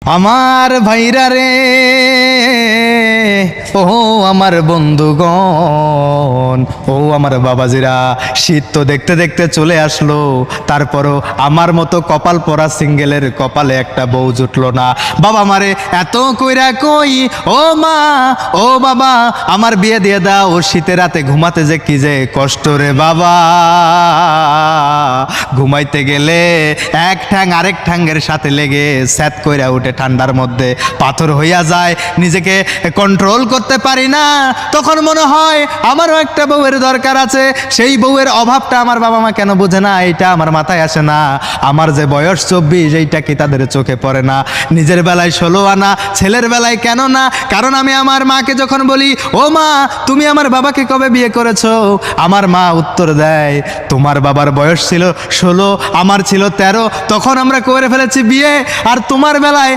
আমার ভাইরা রে, ও আমার বন্ধুগণ, ও আমার বাবাজিরা, শীত তো দেখতে দেখতে চলে আসলো। তারপরও আমার মতো কপাল পরা সিঙ্গেলের কপালে একটা বউ জুটলো না। বাবা মারে এত কইরা কই, ও মা, ও বাবা, আমার বিয়ে দিয়ে দাও। শীতের রাতে ঘুমাতে যে কি যে কষ্ট রে বাবা। ঘুমাইতে গেলে এক ঠ্যাং আরেক ঠ্যাঙ্গের সাথে লেগে স্যাত কইরা উঠে, ঠান্ডার মধ্যে পাথর হইয়া যায়, নিজেকে কন্ট্রোল করতে পারি না। তখন মনে হয় আমারও একটা বউয়ের দরকার আছে। সেই বউয়ের অভাবটা আমার বাবা মা কেন বোঝে না, এইটা আমার মাথায় আসে না। আমার যে বয়স 24, এইটা কি তাদের চোখে পড়ে না? নিজের বেলায় 16 আনা, ছেলের বেলায় কেন না? কারণ আমি আমার মাকে যখন বলি, ও মা, তুমি আমার বাবাকে কবে বিয়ে করেছো, আমার মা উত্তর দেয়, তোমার বাবার বয়স ছিল 16, আমার ছিল 13, তখন আমরা করে ফেলেছি বিয়ে। আর তোমার বেলায়